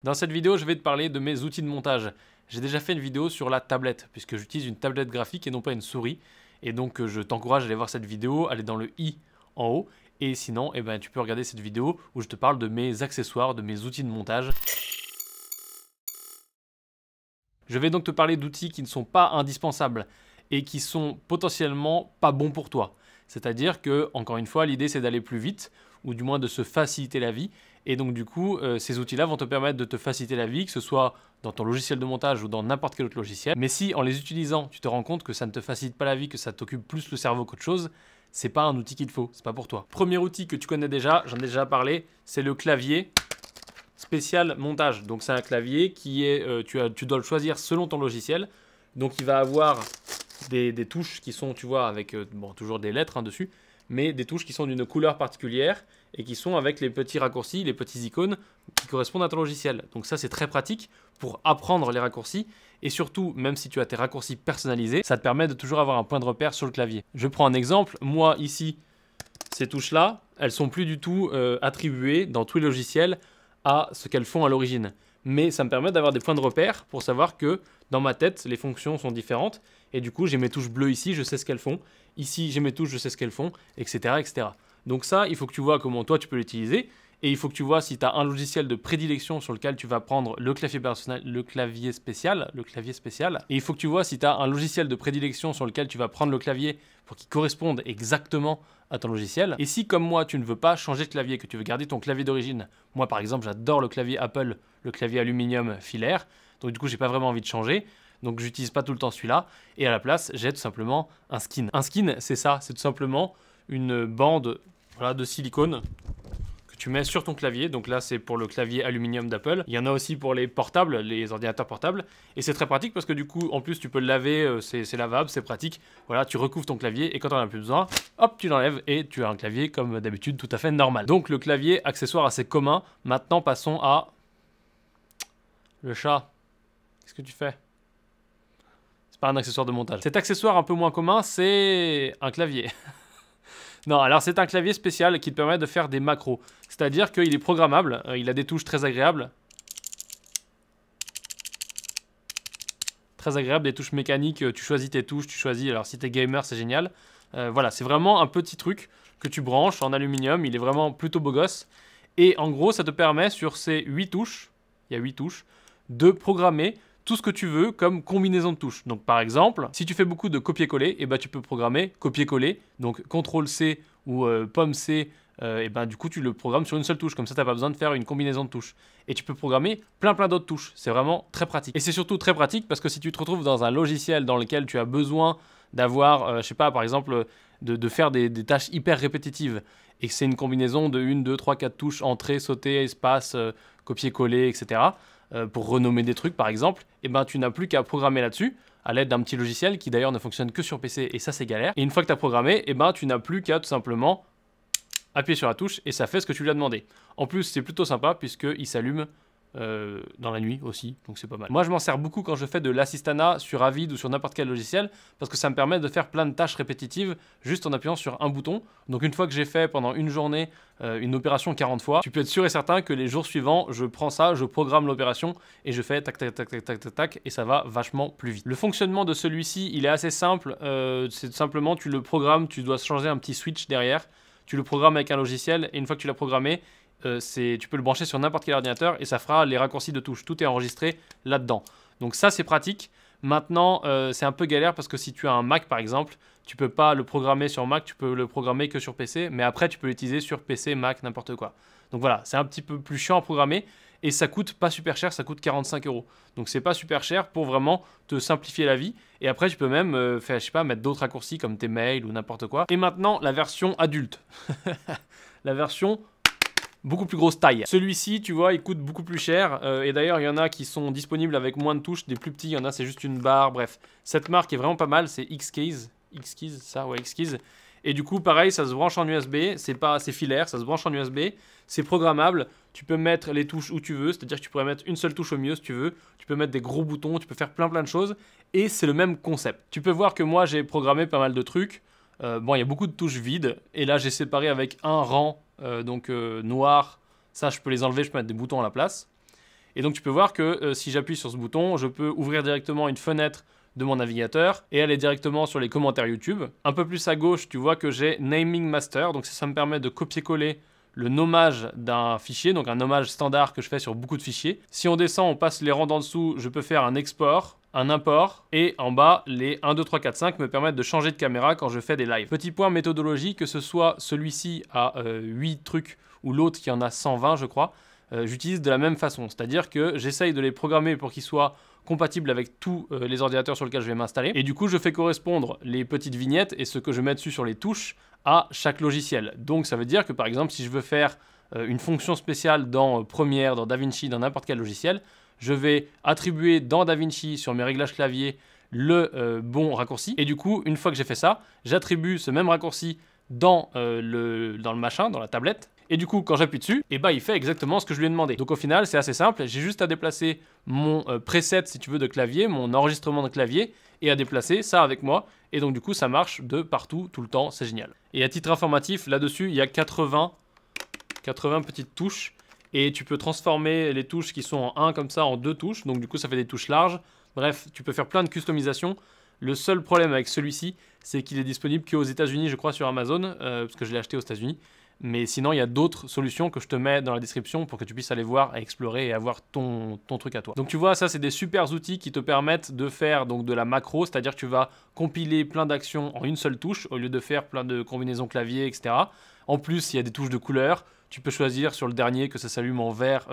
Dans cette vidéo, je vais te parler de mes outils de montage. J'ai déjà fait une vidéo sur la tablette, puisque j'utilise une tablette graphique et non pas une souris. Et donc, je t'encourage à aller voir cette vidéo, aller dans le i en haut. Et sinon, tu peux regarder cette vidéo où je te parle de mes accessoires, de mes outils de montage. Je vais donc te parler d'outils qui ne sont pas indispensables et qui sont potentiellement pas bons pour toi. C'est-à-dire que, encore une fois, l'idée c'est d'aller plus vite, ou du moins de se faciliter la vie. Et donc du coup, ces outils-là vont te permettre de te faciliter la vie, que ce soit dans ton logiciel de montage ou dans n'importe quel autre logiciel. Mais si en les utilisant, tu te rends compte que ça ne te facilite pas la vie, que ça t'occupe plus le cerveau qu'autre chose, c'est pas un outil qu'il te faut, c'est pas pour toi. Premier outil que tu connais déjà, j'en ai déjà parlé, c'est le clavier spécial montage. Donc c'est un clavier qui est, tu dois le choisir selon ton logiciel. Donc il va avoir des touches qui sont, tu vois, avec toujours des lettres dessus, mais des touches qui sont d'une couleur particulière et qui sont avec les petits raccourcis, les petits icônes qui correspondent à ton logiciel. Donc ça, c'est très pratique pour apprendre les raccourcis et surtout, même si tu as tes raccourcis personnalisés, ça te permet de toujours avoir un point de repère sur le clavier. Je prends un exemple. Moi, ici, ces touches-là, elles sont plus du tout attribuées dans tous les logiciels à ce qu'elles font à l'origine. Mais ça me permet d'avoir des points de repère pour savoir que dans ma tête, les fonctions sont différentes. Et du coup, j'ai mes touches bleues ici, je sais ce qu'elles font. Ici, j'ai mes touches, je sais ce qu'elles font, etc., etc. Donc ça, il faut que tu vois comment toi, tu peux l'utiliser. Et il faut que tu vois si tu as un logiciel de prédilection sur lequel tu vas prendre le clavier personnel, le clavier spécial. Et il faut que tu vois si tu as un logiciel de prédilection sur lequel tu vas prendre le clavier pour qu'il corresponde exactement à ton logiciel. Et si, comme moi, tu ne veux pas changer de clavier, que tu veux garder ton clavier d'origine, moi, par exemple, j'adore le clavier Apple, le clavier aluminium filaire. Donc, du coup, j'ai pas vraiment envie de changer. Donc, j'utilise pas tout le temps celui-là. Et à la place, j'ai tout simplement un skin. Un skin, c'est ça. C'est tout simplement une bande de silicone tu mets sur ton clavier. Donc là, c'est pour le clavier aluminium d'Apple. Il y en a aussi pour les portables, les ordinateurs portables. Et c'est très pratique parce que du coup, en plus, tu peux le laver, c'est lavable, c'est pratique. Voilà, tu recouvres ton clavier et quand on en as plus besoin, hop, tu l'enlèves et tu as un clavier comme d'habitude tout à fait normal. Donc le clavier, accessoire assez commun. Maintenant, passons à le chat. Qu'est-ce que tu fais? C'est pas un accessoire de montage. Cet accessoire un peu moins commun, c'est un clavier. Non, alors c'est un clavier spécial qui te permet de faire des macros. C'est-à-dire qu'il est programmable, il a des touches très agréables. Très agréable, des touches mécaniques, tu choisis tes touches, tu choisis, alors si t'es gamer c'est génial. Voilà, c'est vraiment un petit truc que tu branches en aluminium, il est vraiment plutôt beau gosse. Et en gros, ça te permet sur ces 8 touches, il y a 8 touches, de programmer tout ce que tu veux comme combinaison de touches. Donc par exemple, si tu fais beaucoup de copier-coller, tu peux programmer copier-coller, donc CTRL-C ou pomme-C, du coup tu le programmes sur une seule touche, comme ça tu n'as pas besoin de faire une combinaison de touches. Et tu peux programmer plein d'autres touches, c'est vraiment très pratique. Et c'est surtout très pratique parce que si tu te retrouves dans un logiciel dans lequel tu as besoin d'avoir, je sais pas, par exemple, de faire des tâches hyper répétitives, et que c'est une combinaison de 1, 2, 3, 4 touches, entrée, sauter, espace, copier-coller, etc., pour renommer des trucs par exemple, tu n'as plus qu'à programmer là-dessus à l'aide d'un petit logiciel qui d'ailleurs ne fonctionne que sur PC et ça c'est galère. Et une fois que tu as programmé, tu n'as plus qu'à tout simplement appuyer sur la touche et ça fait ce que tu lui as demandé. En plus c'est plutôt sympa puisqu'il s'allume dans la nuit aussi, donc c'est pas mal. Moi je m'en sers beaucoup quand je fais de l'assistana sur Avid ou sur n'importe quel logiciel parce que ça me permet de faire plein de tâches répétitives juste en appuyant sur un bouton. Donc une fois que j'ai fait pendant une journée une opération 40 fois, tu peux être sûr et certain que les jours suivants, je prends ça, je programme l'opération et je fais tac tac tac tac tac tac tac et ça va vachement plus vite. Le fonctionnement de celui-ci, il est assez simple, c'est simplement tu le programmes, tu dois changer un petit switch derrière, tu le programmes avec un logiciel et une fois que tu l'as programmé, tu peux le brancher sur n'importe quel ordinateur et ça fera les raccourcis de touches. Tout est enregistré là-dedans. Donc ça, c'est pratique. Maintenant, c'est un peu galère parce que si tu as un Mac, par exemple, tu peux pas le programmer sur Mac, tu peux le programmer que sur PC. Mais après, tu peux l'utiliser sur PC, Mac, n'importe quoi. Donc voilà, c'est un petit peu plus chiant à programmer et ça coûte pas super cher, ça coûte 45 €. Donc c'est pas super cher pour vraiment te simplifier la vie. Et après, tu peux même faire, je sais pas, mettre d'autres raccourcis comme tes mails ou n'importe quoi. Et maintenant, la version adulte. La version beaucoup plus grosse taille. Celui-ci, tu vois, il coûte beaucoup plus cher. Et d'ailleurs, il y en a qui sont disponibles avec moins de touches. Des plus petits, il y en a, c'est juste une barre. Bref, cette marque est vraiment pas mal. C'est X-Keys. X-Keys, ça, ouais, X-Keys. Et du coup, pareil, ça se branche en USB. C'est filaire, ça se branche en USB. C'est programmable. Tu peux mettre les touches où tu veux. C'est-à-dire que tu pourrais mettre une seule touche au mieux si tu veux. Tu peux mettre des gros boutons. Tu peux faire plein de choses. Et c'est le même concept. Tu peux voir que moi, j'ai programmé pas mal de trucs. Il y a beaucoup de touches vides. Et là, j'ai séparé avec un rang noir, ça je peux les enlever, je peux mettre des boutons à la place. Et donc tu peux voir que si j'appuie sur ce bouton, je peux ouvrir directement une fenêtre de mon navigateur et aller directement sur les commentaires YouTube. Un peu plus à gauche, tu vois que j'ai Naming Master, donc ça me permet de copier-coller le nommage d'un fichier, donc un nommage standard que je fais sur beaucoup de fichiers. Si on descend, on passe les rangs d'en dessous, je peux faire un export, un import, et en bas, les 1, 2, 3, 4, 5 me permettent de changer de caméra quand je fais des lives. Petit point méthodologie, que ce soit celui-ci à 8 trucs ou l'autre qui en a 120, je crois, j'utilise de la même façon. C'est-à-dire que j'essaye de les programmer pour qu'ils soient compatibles avec tous les ordinateurs sur lesquels je vais m'installer. Et du coup, je fais correspondre les petites vignettes et ce que je mets dessus sur les touches à chaque logiciel. Donc ça veut dire que par exemple, si je veux faire une fonction spéciale dans Premiere, dans DaVinci, dans n'importe quel logiciel, je vais attribuer dans DaVinci sur mes réglages clavier le bon raccourci. Et du coup, une fois que j'ai fait ça, j'attribue ce même raccourci dans le machin, dans la tablette. Et du coup, quand j'appuie dessus, et bah, il fait exactement ce que je lui ai demandé. Donc au final, c'est assez simple. J'ai juste à déplacer mon preset, si tu veux, de clavier, mon enregistrement de clavier, et à déplacer ça avec moi. Et donc du coup, ça marche de partout, tout le temps. C'est génial. Et à titre informatif, là-dessus, il y a 80 petites touches. Et tu peux transformer les touches qui sont en 1 comme ça en 2 touches. Donc du coup, ça fait des touches larges. Bref, tu peux faire plein de customisations. Le seul problème avec celui-ci, c'est qu'il est disponible qu'aux États-Unis, je crois, sur Amazon, parce que je l'ai acheté aux États-Unis. Mais sinon, il y a d'autres solutions que je te mets dans la description pour que tu puisses aller voir, explorer et avoir ton truc à toi. Donc tu vois, ça, c'est des super outils qui te permettent de faire donc, de la macro, c'est-à-dire que tu vas compiler plein d'actions en une seule touche au lieu de faire plein de combinaisons clavier, etc. En plus, il y a des touches de couleur. Tu peux choisir sur le dernier que ça s'allume en vert,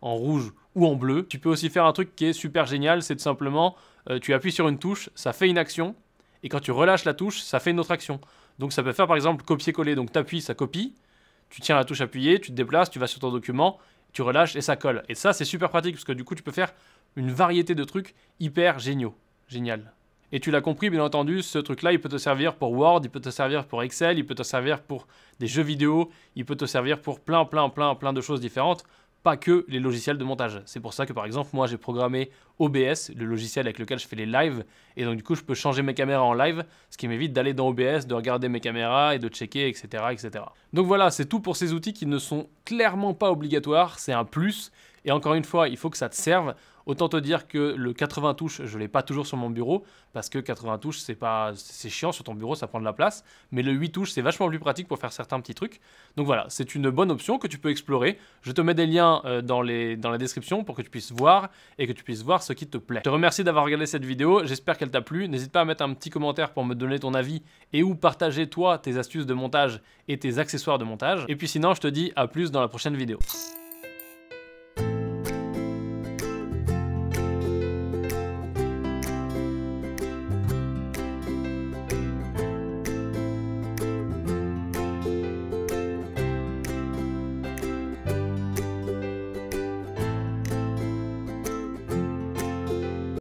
en rouge ou en bleu. Tu peux aussi faire un truc qui est super génial, c'est tout simplement, tu appuies sur une touche, ça fait une action, et quand tu relâches la touche, ça fait une autre action. Donc ça peut faire par exemple copier-coller, donc tu appuies, ça copie, tu tiens la touche appuyée, tu te déplaces, tu vas sur ton document, tu relâches et ça colle. Et ça c'est super pratique parce que du coup tu peux faire une variété de trucs hyper géniaux. Génial. Et tu l'as compris bien entendu, ce truc-là il peut te servir pour Word, il peut te servir pour Excel, il peut te servir pour des jeux vidéo, il peut te servir pour plein de choses différentes. Pas que les logiciels de montage. C'est pour ça que par exemple moi j'ai programmé OBS, le logiciel avec lequel je fais les lives, et donc du coup je peux changer mes caméras en live, ce qui m'évite d'aller dans OBS, de regarder mes caméras et de checker, etc. etc. Donc voilà, c'est tout pour ces outils qui ne sont clairement pas obligatoires, c'est un plus, et encore une fois, il faut que ça te serve. Autant te dire que le 80 touches, je ne l'ai pas toujours sur mon bureau, parce que 80 touches, c'est chiant sur ton bureau, ça prend de la place. Mais le 8 touches, c'est vachement plus pratique pour faire certains petits trucs. Donc voilà, c'est une bonne option que tu peux explorer. Je te mets des liens dans la description pour que tu puisses voir et que tu puisses voir ce qui te plaît. Je te remercie d'avoir regardé cette vidéo, j'espère qu'elle t'a plu. N'hésite pas à mettre un petit commentaire pour me donner ton avis et ou partager toi tes astuces de montage et tes accessoires de montage. Et puis sinon, je te dis à plus dans la prochaine vidéo.